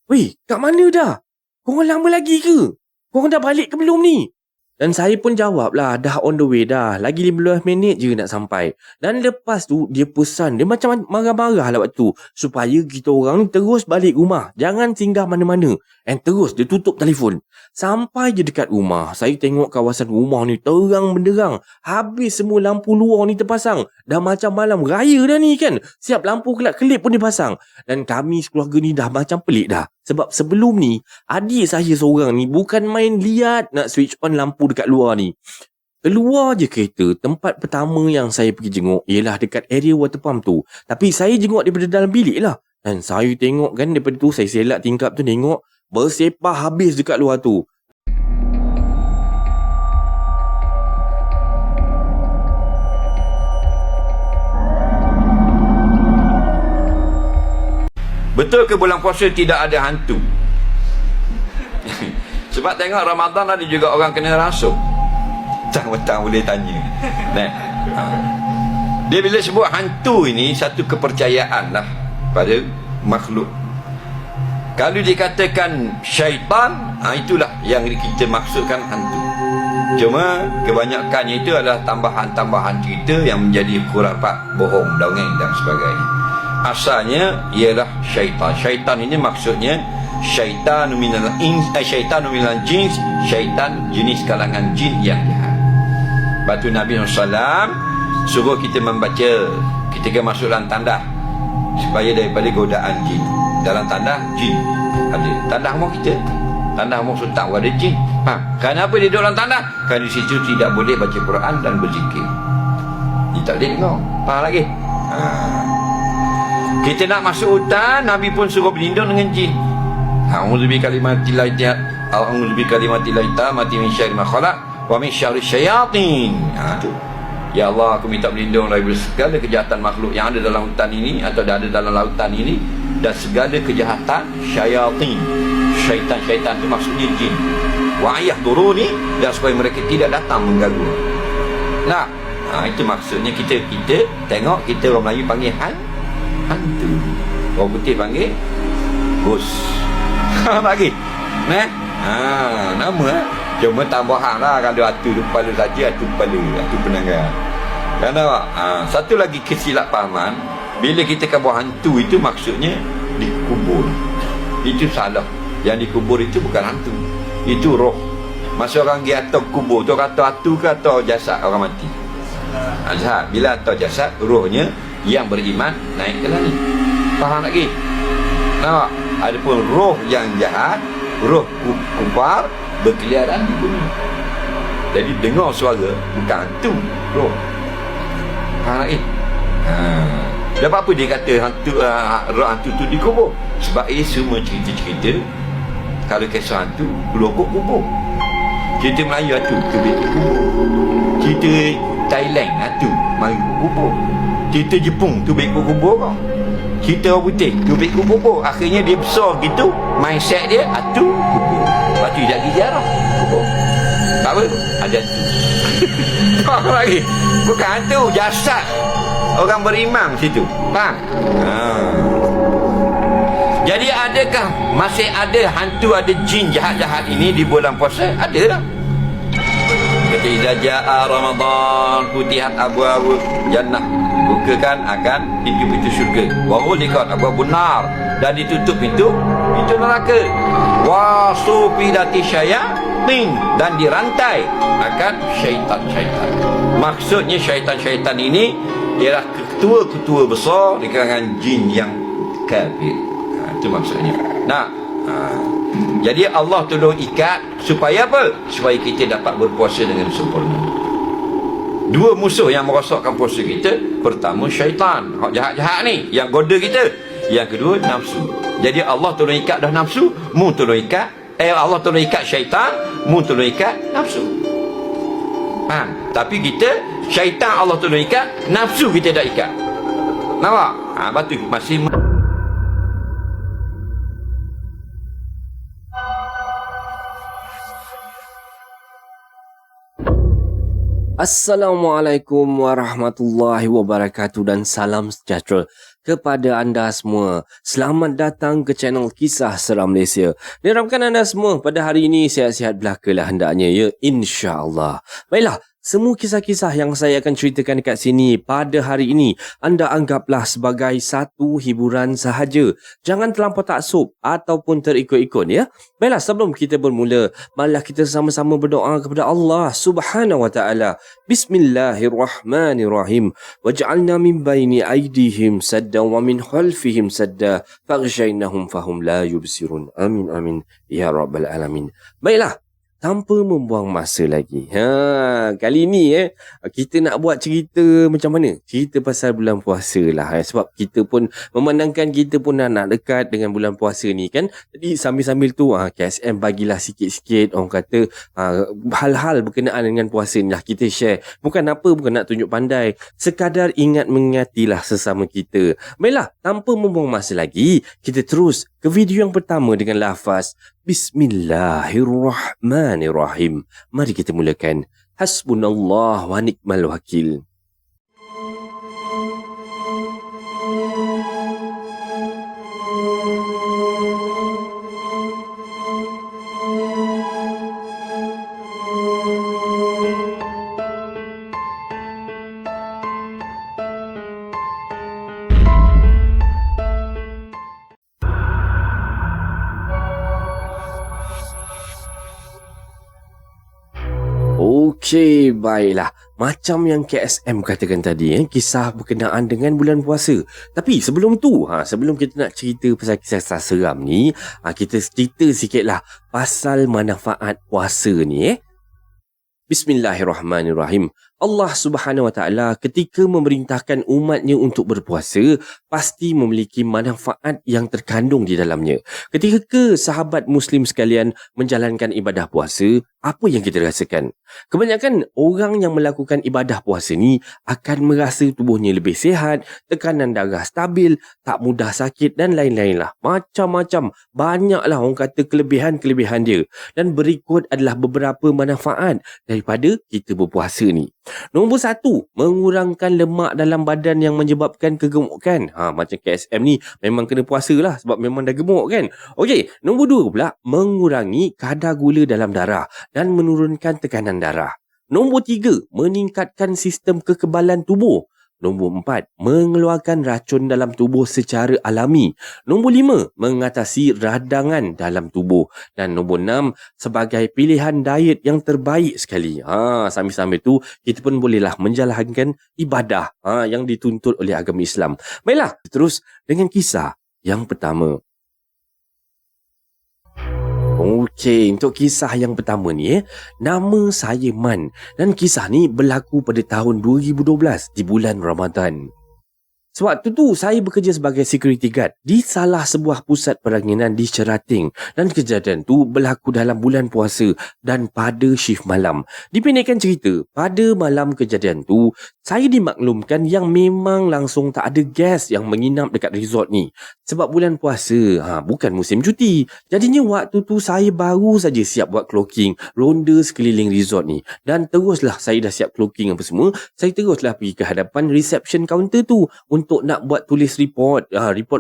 Weh, kat mana dah? Korang lama lagi ke? Korang dah balik ke belum ni? Dan saya pun jawab lah, dah on the way dah. Lagi 15 minit je nak sampai. Dan lepas tu, dia pesan. Dia macam marah-marah lah waktu tu. Supaya kita orang ni terus balik rumah. Jangan singgah mana-mana. And terus dia tutup telefon. Sampai je dekat rumah, saya tengok kawasan rumah ni terang benderang. Habis semua lampu luar ni terpasang. Dah macam malam raya dah ni kan. Siap lampu kelap-kelip pun dipasang. Dan kami sekeluarga ni dah macam pelik dah. Sebab sebelum ni, adik saya seorang ni bukan main liat nak switch on lampu dekat luar ni. Keluar je kereta, tempat pertama yang saya pergi jenguk ialah dekat area water pump tu. Tapi saya jenguk daripada dalam bilik lah. Dan saya tengok kan, daripada tu saya selak tingkap tu tengok, bersepah habis dekat luar tu. Betul ke bulan puasa tidak ada hantu? Sebab tengok Ramadan ada juga orang kena rasuk. Tang-tang boleh tanya. Nah, dia bila sebut hantu ini satu kepercayaan lah pada makhluk. Kalau dikatakan syaitan, itulah yang kita maksudkan hantu. Cuma kebanyakannya itu adalah tambahan-tambahan cerita yang menjadi khurafat, bohong, dongeng dan sebagainya. Asalnya ialah syaitan. Syaitan ini maksudnya syaitan minal ins, syaitan minal jins, syaitan jenis kalangan jin yang jahat. Batu Nabi SAW suruh kita membaca ketika masuk dalam tandah supaya daripada godaan jin. Dalam tandah jin ada. Tandah rumah kita, tandah rumah sultan ada jin. Kenapa dia duduk dalam tandah? Kerana di situ tidak boleh baca Quran dan berzikir. Dia tak boleh dengar. Faham lagi? Kita nak masuk hutan, Nabi pun suruh berlindung dengan jin. A'udzubi kalimatillah mati min syarri ma khalaq wa min syarri syayatin. Tu. Ya Allah, aku minta berlindung dari segala kejahatan makhluk yang ada dalam hutan ini atau ada dalam lautan ini dan segala kejahatan syayatin. Syaitan-syaitan tu maksudnya jin. Wa yahduruni, dan supaya mereka tidak datang mengganggu. Nah, itu maksudnya kita tengok, kita orang Melayu panggil hantu, orang putih panggil ghost. Lagi nama cuma tambahan lah. Kalau atu tu kepala saja, atu kepala, atu penanggal. Kerana satu lagi kesilappahaman, bila kita kabur hantu itu maksudnya dikubur. Itu salah. Yang dikubur itu bukan hantu, itu roh. Masa orang pergi atas kubur tu kata atu ke atau jasad orang mati? Jasad. Bila atau jasad, rohnya yang beriman naik ke langit. Faham lagi? Nampak? Adapun roh yang jahat, roh kufar berkeliaran di bumi. Jadi dengar suara bukan hantu, roh. Faham lagi? Dan apa dia kata roh hantu tu dikubur? Sebab semua cerita-cerita kalau kisah hantu keluar kubur. Cerita Melayu hantu tubik kubur. Cerita Thailand hantu mari kubur. Cerita Jepun tu baik kubur kau. Cerita orang putih tu baik kubur. Akhirnya dia besar gitu, mindset dia tu kubur. Lepas tu dia ziarah kubur. Tak apa, ada tu. Faham lagi? Bukan hantu, jasad orang beriman situ. Faham? Jadi adakah masih ada hantu, ada jin jahat-jahat ini di bulan puasa? Ada lah. Kata idza jaa Ramadan futihat abwaabul jannah, bukakan akan pintu-pintu syurga. Wa ghuliqat abwaabun nar, dan ditutup pintu neraka. Wa sufidati syayatin, dan dirantai akan syaitan-syaitan. Maksudnya syaitan-syaitan ini ialah ketua-ketua besar di kalangan jin yang kafir. Itu maksudnya. Jadi Allah tolong ikat supaya apa? Supaya kita dapat berpuasa dengan sempurna. Dua musuh yang merosakkan puasa kita. Pertama syaitan, hak jahat-jahat ni yang goda kita. Yang kedua nafsu. Jadi Allah tolong ikat dah nafsu, mu tolong ikat. Allah tolong ikat syaitan, mu tolong ikat nafsu. Tapi kita syaitan Allah tolong ikat, nafsu kita dah ikat. Nampak? Batu masih. Assalamualaikum warahmatullahi wabarakatuh dan salam sejahtera. kepada anda semua. Selamat datang ke channel Kisah Seram Malaysia. Diharapkan anda semua pada hari ini sihat-sihat belaka lah hendaknya ya, insya-Allah. Baiklah, semua kisah-kisah yang saya akan ceritakan dekat sini pada hari ini, anda anggaplah sebagai satu hiburan sahaja. Jangan terlampau taksub ataupun terikut-ikut ya. Baiklah, sebelum kita bermula, marilah kita sama-sama berdoa kepada Allah Subhanahu wa taala. Bismillahirrahmanirrahim. Waj'alna min baini aydihim sadda wa min khalfihim sadda faghshaynahum fahum la yubsirun. Amin amin ya rabbal alamin. Baiklah, tanpa membuang masa lagi. Kali ni kita nak buat cerita macam mana? Cerita pasal bulan puasa lah. Sebab kita pun memandangkan kita pun nak dekat dengan bulan puasa ni kan. Jadi sambil-sambil tu KSM bagilah sikit-sikit orang kata hal-hal berkenaan dengan puasa ni lah kita share. Bukan nak tunjuk pandai. Sekadar ingat mengingatilah sesama kita. Baiklah, tanpa membuang masa lagi, kita terus ke video yang pertama dengan lafaz Bismillahirrahmanirrahim. Mari kita mulakan. Hasbunallah wa ni'mal wakil. Okey, baiklah. Macam yang KSM katakan tadi, kisah berkenaan dengan bulan puasa. Tapi sebelum tu, sebelum kita nak cerita pasal kisah seram ni, kita cerita sikitlah pasal manfaat puasa ni. Bismillahirrahmanirrahim. Allah Subhanahu wa taala ketika memerintahkan umatnya untuk berpuasa, pasti memiliki manfaat yang terkandung di dalamnya. Ketika sahabat muslim sekalian menjalankan ibadah puasa, apa yang kita rasakan? Kebanyakan orang yang melakukan ibadah puasa ni akan merasa tubuhnya lebih sihat, tekanan darah stabil, tak mudah sakit dan lain-lain lah. Macam-macam, banyaklah orang kata kelebihan-kelebihan dia. Dan berikut adalah beberapa manfaat daripada kita berpuasa ni. Nombor 1, mengurangkan lemak dalam badan yang menyebabkan kegemukan. Macam KSM ni memang kena puasa lah sebab memang dah gemuk kan. Okey, nombor 2 pula, mengurangi kadar gula dalam darah dan menurunkan tekanan darah. Nombor 3, meningkatkan sistem kekebalan tubuh. Nombor 4, mengeluarkan racun dalam tubuh secara alami. Nombor 5, mengatasi radangan dalam tubuh. Dan nombor 6, sebagai pilihan diet yang terbaik sekali. Sambil-sambil tu, kita pun bolehlah menjalankan ibadah yang dituntut oleh agama Islam. Baiklah, terus dengan kisah yang pertama. Okey, untuk kisah yang pertama ni, nama saya Man dan kisah ni berlaku pada tahun 2012 di bulan Ramadan. Sewaktu tu saya bekerja sebagai security guard di salah sebuah pusat peranginan di Cerating dan kejadian tu berlaku dalam bulan puasa dan pada shift malam. Dipendekkan cerita, pada malam kejadian tu saya dimaklumkan yang memang langsung tak ada gas yang menginap dekat resort ni. Sebab bulan puasa, bukan musim cuti. Jadinya waktu tu saya baru saja siap buat clocking, ronda sekeliling resort ni. Dan teruslah saya dah siap clocking apa semua, saya teruslah pergi ke hadapan reception counter tu untuk nak buat tulis report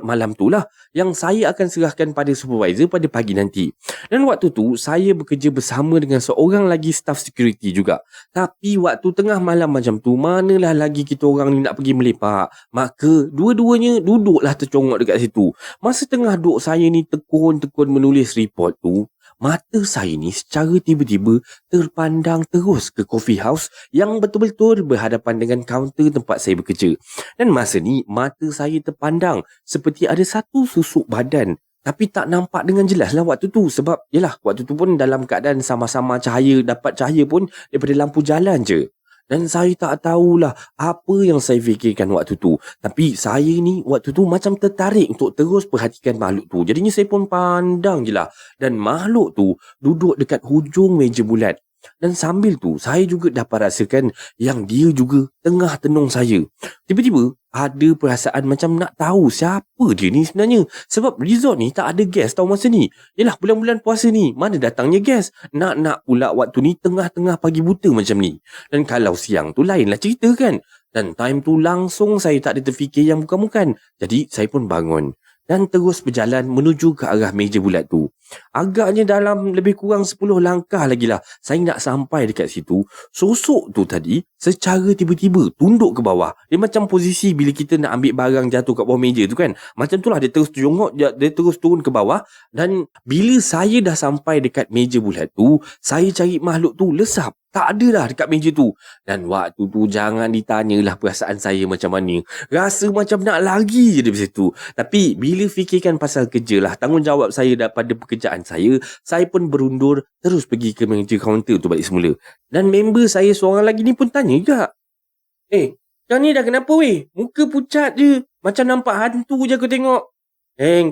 malam tu lah yang saya akan serahkan pada supervisor pada pagi nanti. Dan waktu tu saya bekerja bersama dengan seorang lagi staff security juga. Tapi waktu tengah malam macam tu, manalah lagi kita orang ni nak pergi melepak. Maka dua-duanya duduklah tercongok dekat situ. Masa tengah duduk saya ni tekun-tekun menulis report tu, mata saya ni secara tiba-tiba terpandang terus ke coffee house yang betul-betul berhadapan dengan kaunter tempat saya bekerja. Dan masa ni mata saya terpandang seperti ada satu susuk badan. Tapi tak nampak dengan jelas lah waktu tu. Sebab yelah, waktu tu pun dalam keadaan sama-sama cahaya, dapat cahaya pun daripada lampu jalan je. Dan saya tak tahulah apa yang saya fikirkan waktu tu. Tapi saya ni waktu tu macam tertarik untuk terus perhatikan makhluk tu. Jadinya saya pun pandang je lah. Dan makhluk tu duduk dekat hujung meja bulat. Dan sambil tu saya juga dapat rasakan yang dia juga tengah tenung saya. Tiba-tiba ada perasaan macam nak tahu siapa dia ni sebenarnya. Sebab resort ni tak ada gas tahu masa ni. Yelah, bulan-bulan puasa ni mana datangnya gas. Nak pula waktu ni tengah-tengah pagi buta macam ni. Dan kalau siang tu lainlah cerita kan. Dan time tu langsung saya tak ada terfikir yang bukan-bukan. Jadi saya pun bangun dan terus berjalan menuju ke arah meja bulat tu. Agaknya dalam lebih kurang 10 langkah lagi lah saya nak sampai dekat situ. Sosok tu tadi secara tiba-tiba tunduk ke bawah. Dia macam posisi bila kita nak ambil barang jatuh kat bawah meja tu kan. Macam tu lah, dia terus jongok, dia terus turun ke bawah. Dan bila saya dah sampai dekat meja bulat tu, saya cari makhluk tu lesap. Tak ada dah dekat meja tu. Dan waktu tu jangan ditanyalah perasaan saya macam mana. Rasa macam nak lari je dari situ. Tapi bila fikirkan pasal kerja lah, tanggungjawab saya daripada pekerjaan saya pun berundur terus pergi ke meja kaunter tu balik semula. Dan member saya seorang lagi ni pun tanya juga, kau ni dah kenapa weh? Muka pucat je. Macam nampak hantu je aku tengok.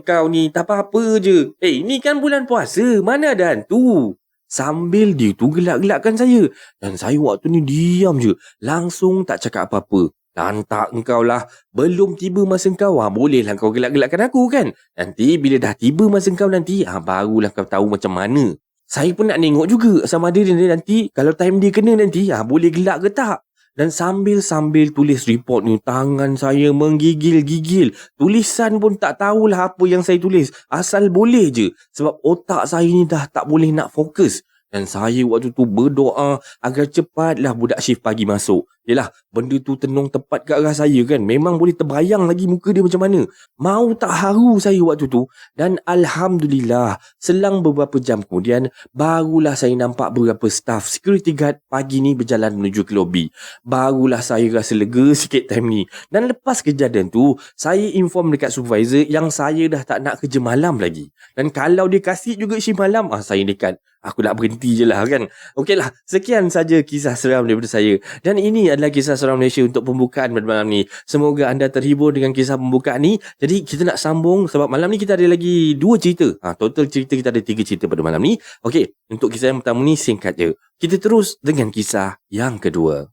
Kau ni tak apa-apa je. Ni kan bulan puasa. Mana ada hantu? Sambil dia tu gelak-gelakkan saya. Dan saya waktu ni diam je. Langsung tak cakap apa-apa. Lantak engkau lah. Belum tiba masa engkau. Bolehlah kau gelak-gelakkan aku kan. Nanti bila dah tiba masa engkau nanti, barulah kau tahu macam mana. Saya pun nak tengok juga sama ada dia nanti, kalau time dia kena nanti, boleh gelak ke tak. Dan sambil tulis report ni, tangan saya menggigil-gigil. Tulisan pun tak tahulah apa yang saya tulis. Asal boleh je. Sebab otak saya ni dah tak boleh nak fokus. Dan saya waktu tu berdoa agar cepatlah budak shift pagi masuk. Yelah, benda tu tenung tepat ke arah saya kan. Memang boleh terbayang lagi muka dia macam mana. Mau tak haru saya waktu tu. Dan Alhamdulillah, selang beberapa jam kemudian, barulah saya nampak beberapa staff security guard pagi ni berjalan menuju ke lobi. Barulah saya rasa lega sikit time ni. Dan lepas kejadian tu, saya inform dekat supervisor yang saya dah tak nak kerja malam lagi. Dan kalau dia kasih juga shift malam, saya dekat. Aku nak berhenti je lah kan. Okeylah, sekian saja kisah seram daripada saya. Dan ini adalah kisah seram Malaysia untuk pembukaan pada malam ni. Semoga anda terhibur dengan kisah pembukaan ni. Jadi kita nak sambung sebab malam ni kita ada lagi 2 cerita. Total cerita kita ada 3 cerita pada malam ni. Okey, untuk kisah yang pertama ni singkat je. Kita terus dengan kisah yang kedua.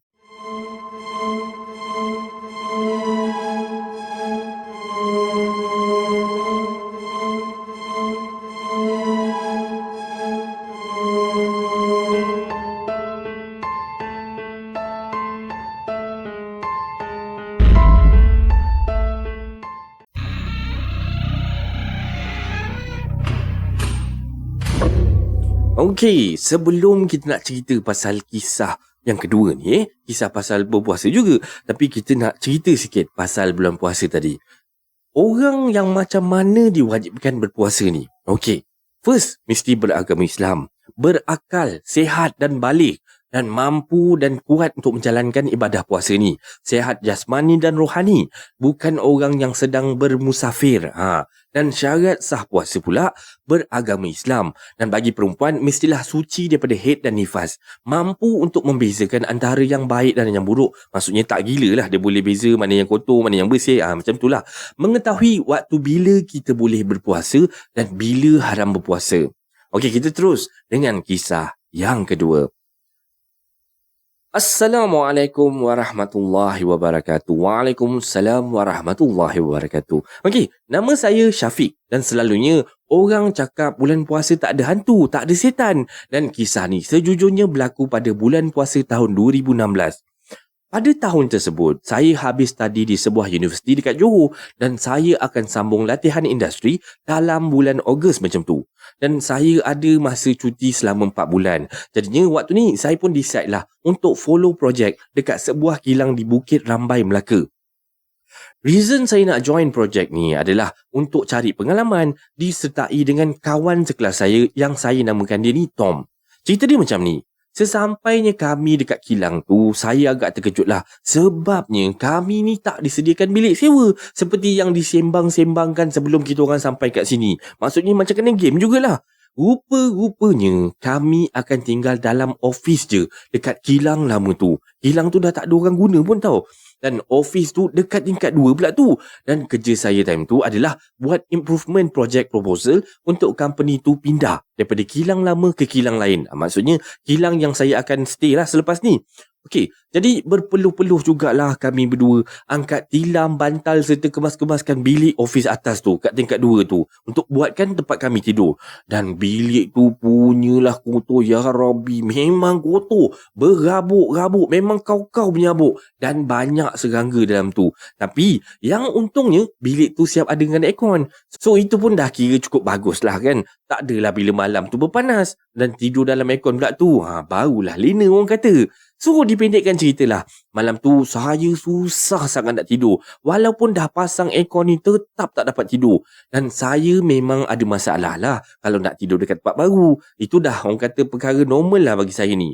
Okey, sebelum kita nak cerita pasal kisah yang kedua ni, kisah pasal berpuasa juga, tapi kita nak cerita sikit pasal bulan puasa tadi. Orang yang macam mana diwajibkan berpuasa ni? Okey, first, mesti beragama Islam, berakal, sihat dan balik, dan mampu dan kuat untuk menjalankan ibadah puasa ni. Sihat jasmani dan rohani, bukan orang yang sedang bermusafir. Dan syarat sah puasa pula beragama Islam. Dan bagi perempuan, mestilah suci daripada haid dan nifas. Mampu untuk membezakan antara yang baik dan yang buruk. Maksudnya tak gila lah, dia boleh beza mana yang kotor, mana yang bersih. Macam itulah. Mengetahui waktu bila kita boleh berpuasa dan bila haram berpuasa. Okey, kita terus dengan kisah yang kedua. Assalamualaikum warahmatullahi wabarakatuh. Waalaikumsalam warahmatullahi wabarakatuh. Okey, nama saya Syafiq dan selalunya orang cakap bulan puasa tak ada hantu, tak ada setan. Dan kisah ni sejujurnya berlaku pada bulan puasa tahun 2016. Pada tahun tersebut, saya habis study di sebuah universiti dekat Johor dan saya akan sambung latihan industri dalam bulan Ogos macam tu. Dan saya ada masa cuti selama 4 bulan. Jadinya waktu ni saya pun decide lah untuk follow projek dekat sebuah kilang di Bukit Rambai, Melaka. Reason saya nak join projek ni adalah untuk cari pengalaman disertai dengan kawan sekelas saya yang saya namakan dia ni Tom. Cerita dia macam ni. Sesampainya kami dekat kilang tu, saya agak terkejut lah. Sebabnya kami ni tak disediakan bilik sewa seperti yang disembang-sembangkan sebelum kita orang sampai kat sini. Maksudnya macam kena game jugalah. Rupa-rupanya kami akan tinggal dalam office je dekat kilang lama tu. Kilang tu dah tak ada orang guna pun tau. Dan office tu dekat tingkat 2 pula tu. Dan kerja saya time tu adalah buat improvement project proposal untuk company tu pindah daripada kilang lama ke kilang lain. Maksudnya kilang yang saya akan stay lah selepas ni. Okey, jadi berpeluh-peluh jugalah kami berdua angkat tilam, bantal serta kemas-kemaskan bilik ofis atas tu kat tingkat 2 tu untuk buatkan tempat kami tidur. Dan bilik tu punyalah kotor, ya Rabbi, memang kotor, berabuk-rabuk, memang kau-kau menyabuk dan banyak serangga dalam tu. Tapi yang untungnya bilik tu siap ada dengan aircon. So itu pun dah kira cukup bagus lah kan. Tak adalah bila malam tu berpanas dan tidur dalam aircon pula tu. Barulah lena orang kata. So dipendekkan cerita lah. Malam tu saya susah sangat nak tidur. Walaupun dah pasang aircon ni tetap tak dapat tidur. Dan saya memang ada masalah lah kalau nak tidur dekat tempat baru. Itu dah orang kata perkara normal lah bagi saya ni.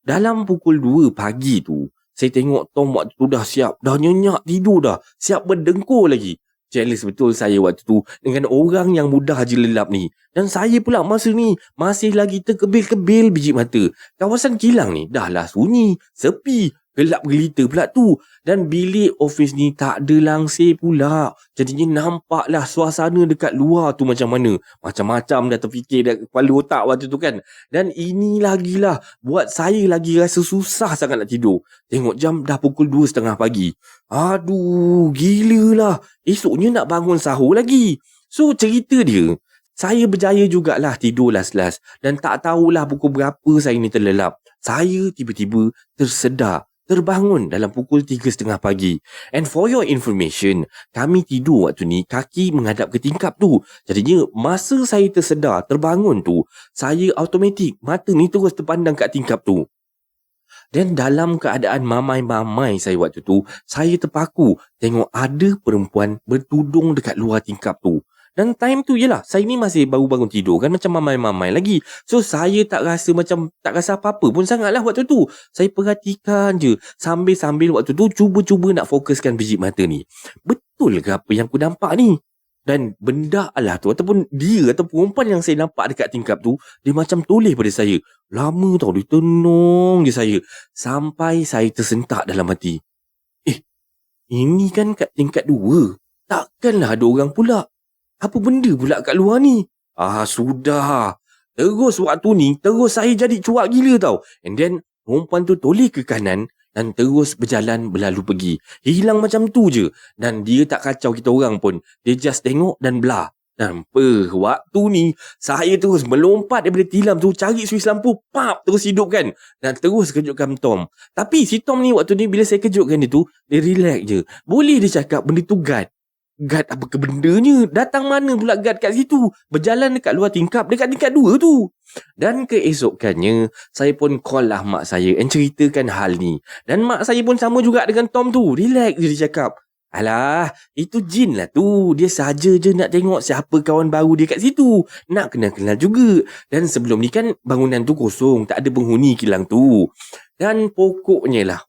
Dalam pukul 2 pagi tu, saya tengok Tom waktu tu dah siap. Dah nyenyak tidur dah. Siap berdengkur lagi. Jealous betul saya waktu tu dengan orang yang mudah je lelap ni. Dan saya pula masa ni masih lagi terkebil-kebil biji mata. Kawasan kilang ni dah lah sunyi, sepi, gelap gelita pula tu. Dan bilik ofis ni tak ada langsir pula. Jadinya nampaklah suasana dekat luar tu macam mana. Macam-macam dah terfikir dah kepala otak waktu tu kan. Dan ini lagilah buat saya lagi rasa susah sangat nak tidur. Tengok jam dah pukul 2.30 pagi. Aduh, gila lah. Esoknya nak bangun sahur lagi. So, cerita dia, saya berjaya jugalah tidur last-last. Dan tak tahulah pukul berapa saya ni terlelap. Saya tiba-tiba tersedar, terbangun dalam pukul 3.30 pagi. And for your information, kami tidur waktu ni kaki menghadap ke tingkap tu. Jadinya, masa saya tersedar, terbangun tu, saya automatik mata ni terus terpandang kat tingkap tu. Dan dalam keadaan mamai-mamai saya waktu tu, saya terpaku tengok ada perempuan bertudung dekat luar tingkap tu. Dan time tu yelah, saya ni masih baru bangun tidur kan, macam mamai-mamai lagi. So saya tak rasa apa-apa pun sangat lah waktu tu. Saya perhatikan je sambil-sambil waktu tu cuba-cuba nak fokuskan biji mata ni. Betul ke apa yang aku nampak ni? Dan benda Allah tu ataupun dia atau perempuan yang saya nampak dekat tingkap tu, dia macam toleh pada saya. Lama tau dia tenung je saya. Sampai saya tersentak dalam hati. Ini kan kat tingkat 2. Takkanlah ada orang pula. Apa benda pula kat luar ni? Sudah. Terus waktu ni, terus saya jadi cuak gila tau. And then, perempuan tu toleh ke kanan dan terus berjalan berlalu pergi. Hilang macam tu je. Dan dia tak kacau kita orang pun. Dia just tengok dan belah. Dan waktu ni, saya terus melompat daripada tilam tu, cari suis lampu, pap, terus hidupkan. Dan terus kejutkan Tom. Tapi si Tom ni waktu ni bila saya kejutkan dia tu, dia relax je. Boleh dia cakap benda tu guard. Guard apa ke bendanya? Datang mana pula guard kat situ? Berjalan dekat luar tingkap, dekat tingkat 2 tu. Dan keesokannya, saya pun call lah mak saya and ceritakan hal ni. Dan mak saya pun sama juga dengan Tom tu. Relax je dia cakap. Alah, itu jin lah tu. Dia saja je nak tengok siapa kawan baru dia kat situ. Nak kenal-kenal juga. Dan sebelum ni kan bangunan tu kosong. Tak ada penghuni kilang tu. Dan pokoknya lah,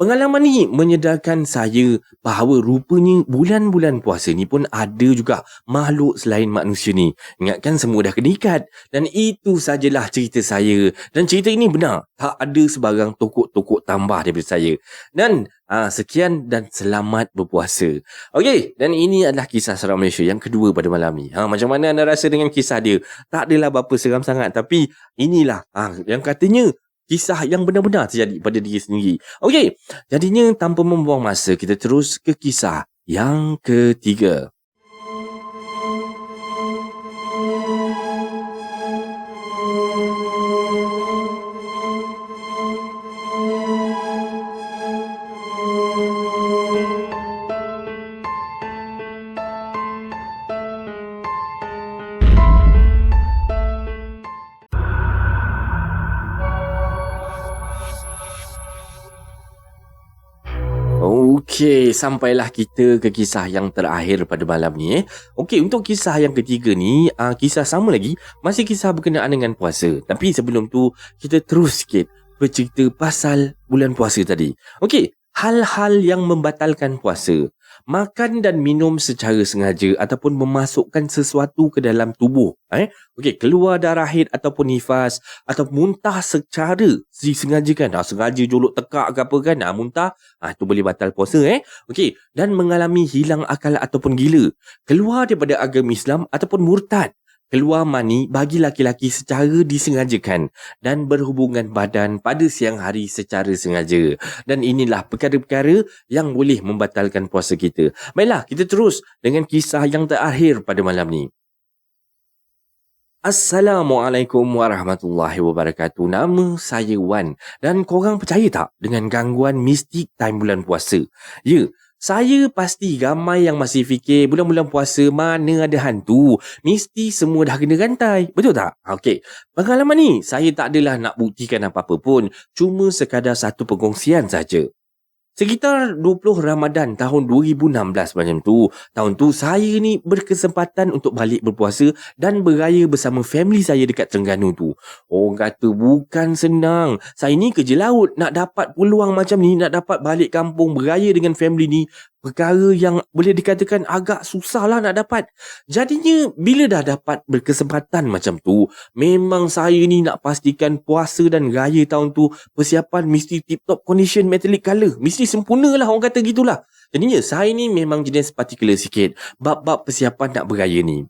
pengalaman ni menyedarkan saya bahawa rupanya bulan-bulan puasa ni pun ada juga makhluk selain manusia ni. Ingatkan semua dah kena ikat. Dan itu sajalah cerita saya. Dan cerita ini benar. Tak ada sebarang tokok-tokok tambah daripada saya. Dan sekian dan selamat berpuasa. Okey, dan ini adalah kisah seram Malaysia yang kedua pada malam ni. Macam mana anda rasa dengan kisah dia? Tak adalah berapa seram sangat. Tapi inilah yang katanya kisah yang benar-benar terjadi pada diri sendiri. Okey, jadinya tanpa membuang masa, kita terus ke kisah yang ketiga. Okey, sampailah kita ke kisah yang terakhir pada malam ni. Okey, untuk kisah yang ketiga ni, kisah sama lagi, masih kisah berkenaan dengan puasa. Tapi sebelum tu, kita terus sikit bercerita pasal bulan puasa tadi. Okey, hal-hal yang membatalkan puasa. Makan dan minum secara sengaja ataupun memasukkan sesuatu ke dalam tubuh. Okey, keluar darah haid ataupun nifas atau muntah secara disengajakan. Sengaja jolok tekak ke apa kan, muntah, tu boleh batal puasa. Okey, dan mengalami hilang akal ataupun gila. Keluar daripada agama Islam ataupun murtad. keluar mani bagi laki-laki secara disengajakan dan berhubungan badan pada siang hari secara sengaja. Dan inilah perkara-perkara yang boleh membatalkan puasa kita. Baiklah, kita terus dengan kisah yang terakhir pada malam ni. Assalamualaikum warahmatullahi wabarakatuh. Nama saya Wan dan korang percaya tak dengan gangguan mistik time bulan puasa? Ya, saya pasti ramai yang masih fikir bulan-bulan puasa mana ada hantu. Mesti semua dah kena rantai. Betul tak? Okey. Pengalaman ni saya tak adalah nak buktikan apa-apa pun. Cuma sekadar satu perkongsian saja. Sekitar 20 Ramadan tahun 2016 macam tu. Tahun tu saya ni berkesempatan untuk balik berpuasa dan beraya bersama family saya dekat Terengganu tu. Orang kata bukan senang. Saya ni kerja laut, nak dapat peluang macam ni, nak dapat balik kampung beraya dengan family ni, perkara yang boleh dikatakan agak susah lah nak dapat. Jadinya bila dah dapat berkesempatan macam tu, memang saya ni nak pastikan puasa dan raya tahun tu persiapan mesti tip-top condition metallic colour. Mesti sempurna lah, orang kata gitulah. Jadinya saya ni memang jenis particular sikit bab-bab persiapan nak beraya ni.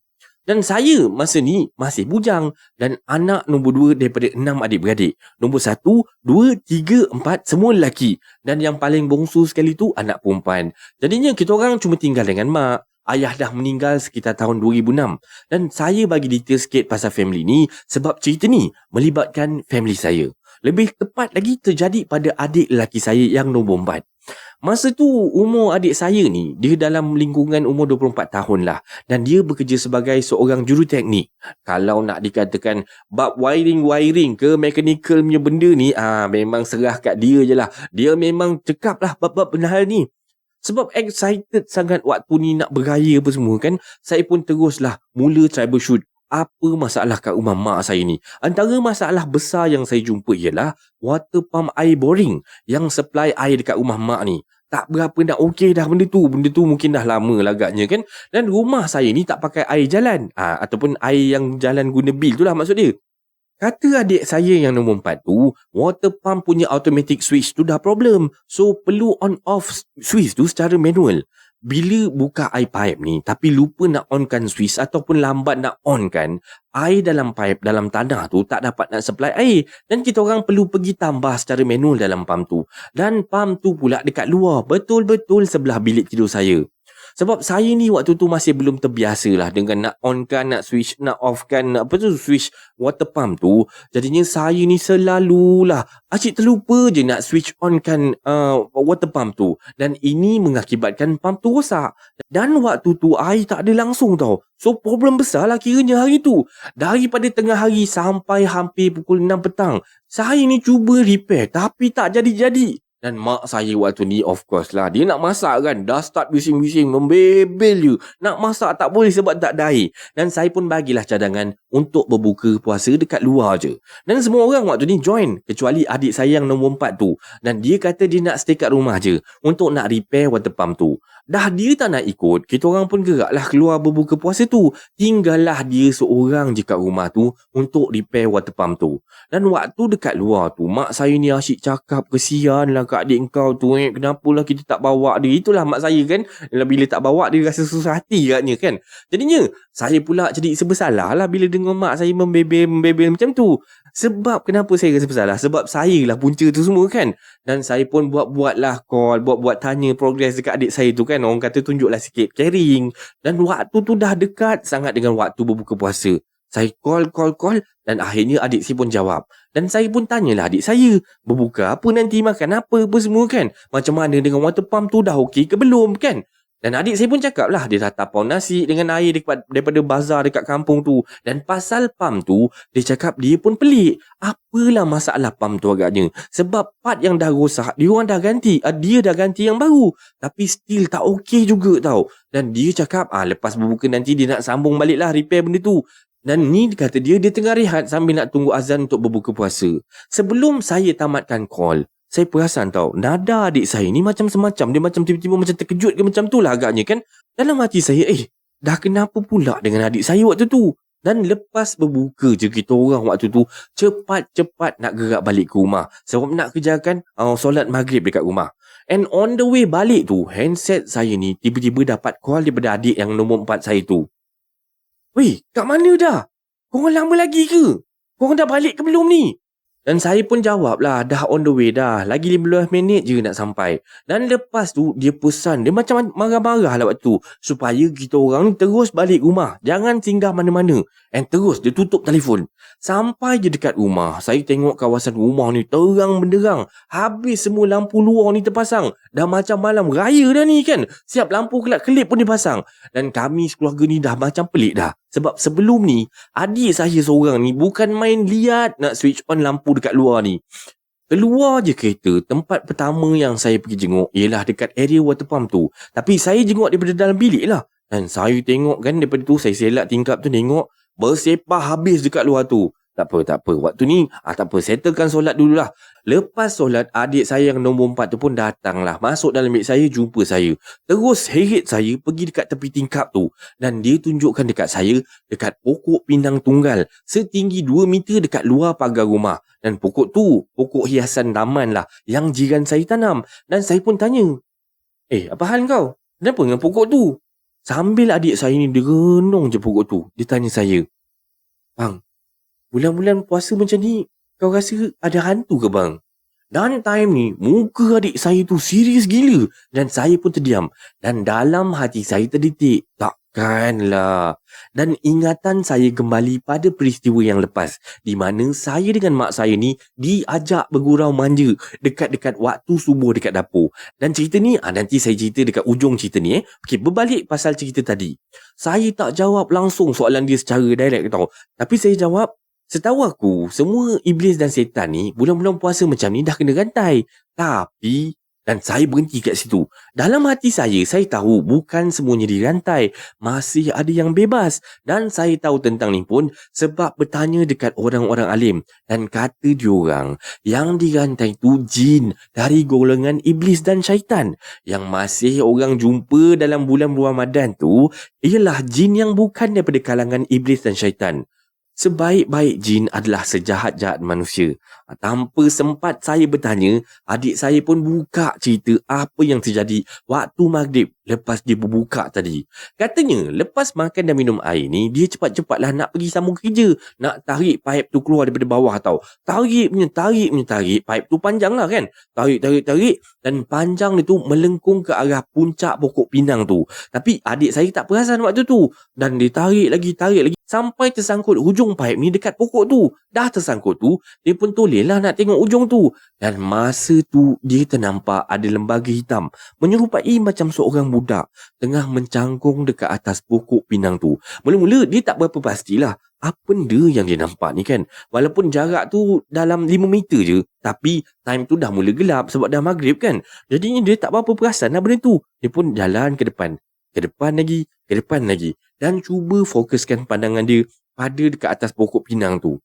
Dan saya masa ni masih bujang dan anak nombor 2 daripada 6 adik-beradik. Nombor 1, 2, 3, 4 semua lelaki. Dan yang paling bongsu sekali tu anak perempuan. Jadinya kita orang cuma tinggal dengan mak. Ayah dah meninggal sekitar tahun 2006. Dan saya bagi detail sikit pasal family ni sebab cerita ni melibatkan family saya. Lebih tepat lagi terjadi pada adik lelaki saya yang nombor 4. Masa tu umur adik saya ni dia dalam lingkungan umur 24 tahun lah dan dia bekerja sebagai seorang juruteknik. Kalau nak dikatakan bab wiring ke mechanical punya benda ni memang serah kat dia je lah. Dia memang cekap lah bab-bab benda hal ni. Sebab excited sangat waktu ni nak beraya apa semua kan, saya pun teruslah mula troubleshoot apa masalah kat rumah mak saya ni. Antara masalah besar yang saya jumpa ialah water pump air boring yang supply air dekat rumah mak ni. Tak berapa nak okey dah benda tu. Benda tu mungkin dah lama lah agaknya kan. Dan rumah saya ni tak pakai air jalan. Ataupun air yang jalan guna bil tu lah maksud dia. Kata adik saya yang nombor 4 tu, water pump punya automatic switch tu dah problem. So perlu on off switch tu secara manual. Bila buka air pipe ni tapi lupa nak onkan switch ataupun lambat nak onkan, air dalam pipe dalam tanah tu tak dapat nak supply air dan kita orang perlu pergi tambah secara manual dalam pump tu. Dan pump tu pula dekat luar, betul-betul sebelah bilik tidur saya. Sebab saya ni waktu tu masih belum terbiasa lah dengan nak onkan, nak switch, nak offkan, switch water pump tu. Jadinya saya ni selalulah asyik terlupa je nak switch onkan water pump tu. Dan ini mengakibatkan pump tu rosak. Dan waktu tu air tak ada langsung tau. So problem besar lah kiranya hari tu. Daripada tengah hari sampai hampir pukul 6 petang, saya ni cuba repair tapi tak jadi-jadi. Dan mak saya waktu ni of course lah, dia nak masak kan, dah start bising-bising membebel je. Nak masak tak boleh sebab tak ada air. Dan saya pun bagilah cadangan untuk berbuka puasa dekat luar je. Dan semua orang waktu ni join kecuali adik saya yang nombor 4 tu. Dan dia kata dia nak stay kat rumah je untuk nak repair water pump tu. Dah dia tak nak ikut, kita orang pun geraklah keluar berbuka puasa tu. Tinggallah dia seorang je kat rumah tu untuk repair water pump tu. Dan waktu dekat luar tu, mak saya ni asyik cakap, kesian lah kat adik kau tu, kenapalah kita tak bawa dia. Itulah mak saya kan, bila tak bawa dia rasa susah hati katnya kan. Jadinya saya pula jadi bersalah lah bila dengar mak saya membebel macam tu. Sebab kenapa saya rasa bersalah? Sebab saya lah punca tu semua kan. Dan saya pun buat lah call, buat tanya progress dekat adik saya tu kan. Orang kata tunjuklah sikit caring. Dan waktu tu dah dekat sangat dengan waktu berbuka puasa. Saya call dan akhirnya adik saya pun jawab. Dan saya pun tanyalah adik saya, berbuka apa nanti, makan apa semua kan. Macam mana dengan water pump tu, dah okey ke belum kan. Dan adik saya pun cakap lah, dia dah tapau nasi dengan air daripada bazar dekat kampung tu. Dan pasal pump tu, dia cakap dia pun pelik. Apalah masalah pump tu agaknya. Sebab part yang dah rosak, dia orang dah ganti. Dia dah ganti yang baru. Tapi still tak okey juga tau. Dan dia cakap, lepas berbuka nanti dia nak sambung balik lah repair benda tu. Dan ni kata dia tengah rehat sambil nak tunggu azan untuk berbuka puasa. Sebelum saya tamatkan call, saya perasan tau, nada adik saya ni macam semacam, dia macam tiba-tiba macam terkejut ke macam tu lah agaknya kan. Dalam hati saya, dah kenapa pula dengan adik saya waktu tu? Dan lepas berbuka je kita orang waktu tu, cepat-cepat nak gerak balik ke rumah. Sebab nak kerjakan solat maghrib dekat rumah. And on the way balik tu, handset saya ni tiba-tiba dapat call daripada adik yang nombor 4 saya tu. Weh, kat mana dah? korang lama lagi ke? Korang dah balik ke belum ni? Dan saya pun jawab lah, dah on the way dah. Lagi 15 minit je nak sampai. Dan lepas tu, dia pesan. Dia macam marah-marah lah waktu tu. Supaya kita orang ni terus balik rumah. Jangan singgah mana-mana. And terus dia tutup telefon. Sampai je dekat rumah, saya tengok kawasan rumah ni terang benderang. Habis semua lampu luar ni terpasang. Dah macam malam raya dah ni kan. Siap lampu kelap-kelip pun dipasang. Dan kami sekeluarga ni dah macam pelik dah. Sebab sebelum ni, adik saya seorang ni bukan main liat nak switch on lampu dekat luar ni. Keluar je kereta, tempat pertama yang saya pergi jenguk ialah dekat area water pump tu. Tapi saya jenguk daripada dalam bilik lah. Dan saya tengok kan daripada tu, saya selak tingkap tu tengok, bersepah habis dekat luar tu. Tak apa. Waktu ni, tak apa. Settlekan solat dululah. Lepas solat, adik saya yang nombor 4 tu pun datang lah. Masuk dalam bilik saya, jumpa saya. Terus heret saya pergi dekat tepi tingkap tu. Dan dia tunjukkan dekat saya, dekat pokok pinang tunggal. Setinggi 2 meter dekat luar pagar rumah. Dan pokok tu, pokok hiasan taman lah. Yang jiran saya tanam. Dan saya pun tanya, apa hal kau? Kenapa dengan pokok tu? Sambil adik saya ni, dia renung je pokok tu. Dia tanya saya, bang, bulan-bulan puasa macam ni, kau rasa ada hantu ke bang? Dan time ni, muka adik saya tu serius gila. Dan saya pun terdiam. Dan dalam hati saya terdetik, takkanlah. Dan ingatan saya kembali pada peristiwa yang lepas. Di mana saya dengan mak saya ni diajak bergurau manja dekat-dekat waktu subuh dekat dapur. Dan cerita ni, nanti saya cerita dekat ujung cerita ni. Okey, berbalik pasal cerita tadi. Saya tak jawab langsung soalan dia secara direct tau. Tapi saya jawab, setahu aku, semua iblis dan setan ni bulan-bulan puasa macam ni dah kena rantai. Tapi, dan saya berhenti kat situ. Dalam hati saya tahu bukan semuanya dirantai. Masih ada yang bebas. Dan saya tahu tentang ni pun sebab bertanya dekat orang-orang alim. Dan kata diorang, yang dirantai tu jin dari golongan iblis dan syaitan. Yang masih orang jumpa dalam bulan Ramadan tu ialah jin yang bukan daripada kalangan iblis dan syaitan. Sebaik-baik jin adalah sejahat-jahat manusia. Tanpa sempat saya bertanya, adik saya pun buka cerita apa yang terjadi waktu maghrib lepas dia berbuka tadi. Katanya, lepas makan dan minum air ni, dia cepat-cepatlah nak pergi sambung kerja. Nak tarik pipe tu keluar daripada bawah tau. Tarik. Pipe tu panjang lah kan. Tarik. Dan panjang dia tu melengkung ke arah puncak pokok pinang tu. Tapi adik saya tak perasan waktu tu. Dan dia tarik lagi. Sampai tersangkut hujung pipe ni dekat pokok tu. Dah tersangkut tu, dia pun tolehlah nak tengok ujung tu. Dan masa tu, dia ternampak ada lembaga hitam menyerupai macam seorang budak tengah mencangkung dekat atas pokok pinang tu. Mula-mula, dia tak berapa pastilah apa benda yang dia nampak ni kan. Walaupun jarak tu dalam 5 meter je, tapi time tu dah mula gelap sebab dah maghrib kan. Jadinya dia tak berapa perasan lah benda tu. Dia pun jalan ke depan lagi. Dan cuba fokuskan pandangan dia pada dekat atas pokok pinang tu.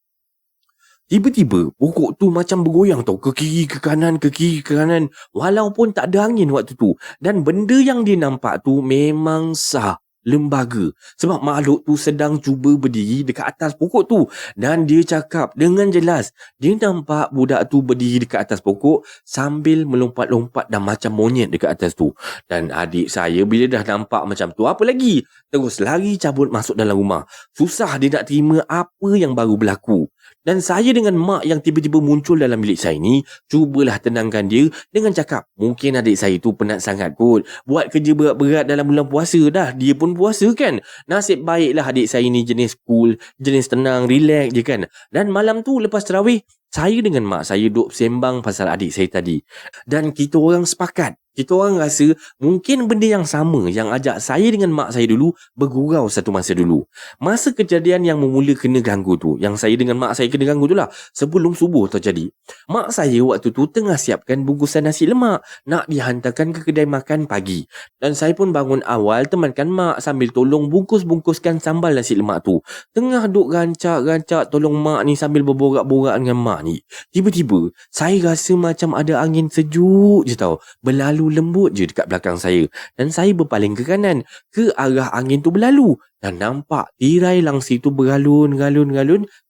Tiba-tiba pokok tu macam bergoyang tau. Ke kiri ke kanan. Walaupun tak ada angin waktu tu. Dan benda yang dia nampak tu memang sah. Lembaga. Sebab makhluk tu sedang cuba berdiri dekat atas pokok tu. Dan dia cakap dengan jelas, dia nampak budak tu berdiri dekat atas pokok sambil melompat-lompat dan macam monyet dekat atas tu. Dan adik saya bila dah nampak macam tu, apa lagi? Terus lari cabut masuk dalam rumah. Susah dia nak terima apa yang baru berlaku. Dan saya dengan mak yang tiba-tiba muncul dalam bilik saya ni, cubalah tenangkan dia dengan cakap, mungkin adik saya tu penat sangat kot. Buat kerja berat-berat dalam bulan puasa dah. Dia pun puasa kan. Nasib baiklah adik saya ni jenis cool, jenis tenang, relax je kan. Dan malam tu lepas tarawih, saya dengan mak saya duk sembang pasal adik saya tadi. Dan kita orang sepakat. Kita orang rasa mungkin benda yang sama yang ajak saya dengan mak saya dulu bergurau satu masa dulu. Masa kejadian yang memula kena ganggu tu, yang saya dengan mak saya kena ganggu tu lah, sebelum subuh terjadi. Mak saya waktu tu tengah siapkan bungkusan nasi lemak nak dihantarkan ke kedai makan pagi. Dan saya pun bangun awal temankan mak sambil tolong bungkus-bungkuskan sambal nasi lemak tu. Tengah duk rancak tolong mak ni sambil berborak-borak dengan mak ni. Tiba-tiba saya rasa macam ada angin sejuk je tau berlalu lembut je dekat belakang saya. Dan saya berpaling ke kanan, ke arah angin tu berlalu. Dan nampak tirai langsir tu bergalun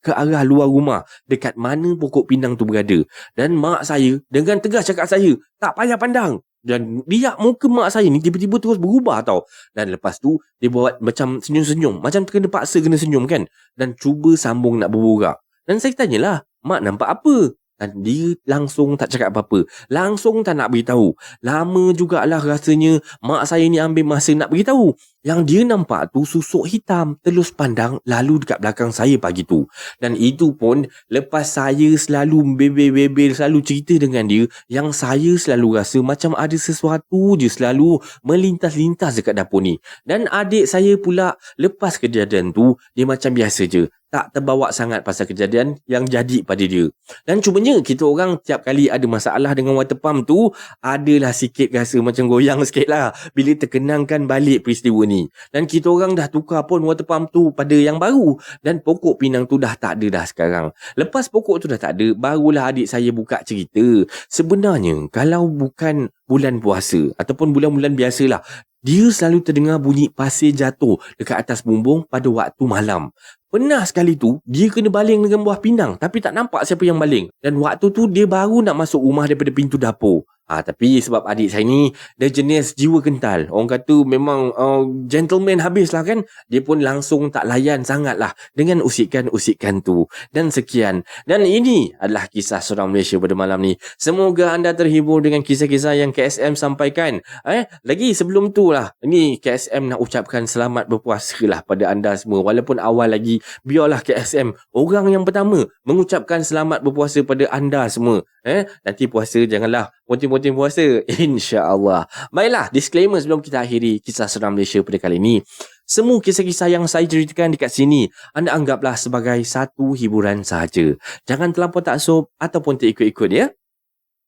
ke arah luar rumah, dekat mana pokok pinang tu berada. Dan mak saya dengan tegas cakap saya, tak payah pandang. Dan lihat muka mak saya ni tiba-tiba terus berubah tau. Dan lepas tu dia buat macam senyum-senyum, macam kena paksa kena senyum kan. Dan cuba sambung nak berborak. Dan saya tanyalah, mak nampak apa? Dan dia langsung tak cakap apa-apa. Langsung tak nak beritahu. Lama jugalah rasanya mak saya ni ambil masa nak beritahu. Yang dia nampak tu susuk hitam telus pandang lalu dekat belakang saya pagi tu. Dan itu pun lepas saya selalu bebel-bebel, selalu cerita dengan dia, yang saya selalu rasa macam ada sesuatu je selalu melintas-lintas dekat dapur ni. Dan adik saya pula lepas kejadian tu, dia macam biasa je, tak terbawa sangat pasal kejadian yang jadi pada dia. Dan cumanya kita orang tiap kali ada masalah dengan water pump tu, adalah sikit rasa macam goyang sikit lah bila terkenangkan balik peristiwa ni. Dan kita orang dah tukar pun water pump tu pada yang baru. Dan pokok pinang tu dah tak ada dah sekarang. Lepas pokok tu dah tak ada, barulah adik saya buka cerita. Sebenarnya kalau bukan bulan puasa ataupun bulan-bulan biasalah, dia selalu terdengar bunyi pasir jatuh dekat atas bumbung pada waktu malam. Pernah sekali tu, dia kena baling dengan buah pinang tapi tak nampak siapa yang baling. Dan waktu tu dia baru nak masuk rumah daripada pintu dapur. Tapi sebab adik saya ni dia jenis jiwa kental. Orang kata memang gentleman habis lah kan. Dia pun langsung tak layan sangat lah dengan usikan-usikan tu. Dan sekian. Dan ini adalah kisah seram Malaysia pada malam ni. Semoga anda terhibur dengan kisah-kisah yang KSM sampaikan. Lagi sebelum tu lah, ni KSM nak ucapkan selamat berpuasa lah pada anda semua. Walaupun awal lagi, biarlah KSM orang yang pertama mengucapkan selamat berpuasa pada anda semua. Nanti puasa janganlah ponting-ponting puasa, insya-Allah. Baiklah, disclaimer sebelum kita akhiri kisah seram Malaysia pada kali ini. Semua kisah-kisah yang saya ceritakan dekat sini, anda anggaplah sebagai satu hiburan sahaja. Jangan terlampau taksub ataupun terikut-ikut ya.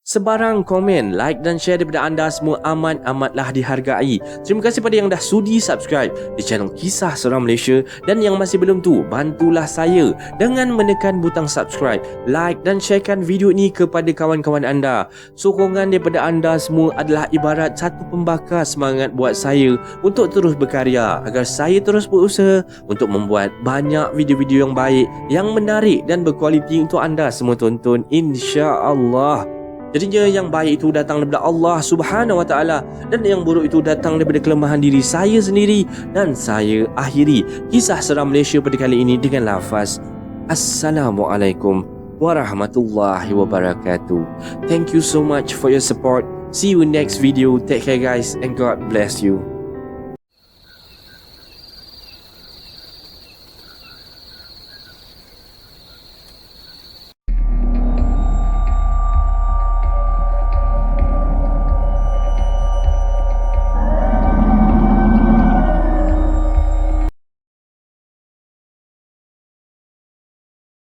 Sebarang komen, like dan share daripada anda semua amat-amatlah dihargai. Terima kasih pada yang dah sudi subscribe di channel Kisah Seram Malaysia. Dan yang masih belum tu, bantulah saya dengan menekan butang subscribe, like dan sharekan video ini kepada kawan-kawan anda. Sokongan daripada anda semua adalah ibarat satu pembakar semangat buat saya untuk terus berkarya, agar saya terus berusaha untuk membuat banyak video-video yang baik, yang menarik dan berkualiti untuk anda semua tonton, insya-Allah. Jadinya yang baik itu datang daripada Allah Subhanahu Wa Taala dan yang buruk itu datang daripada kelemahan diri saya sendiri. Dan saya akhiri kisah seram Malaysia pada kali ini dengan lafaz Assalamualaikum warahmatullahi wabarakatuh. Thank you so much for your support. See you in next video. Take care guys and God bless you.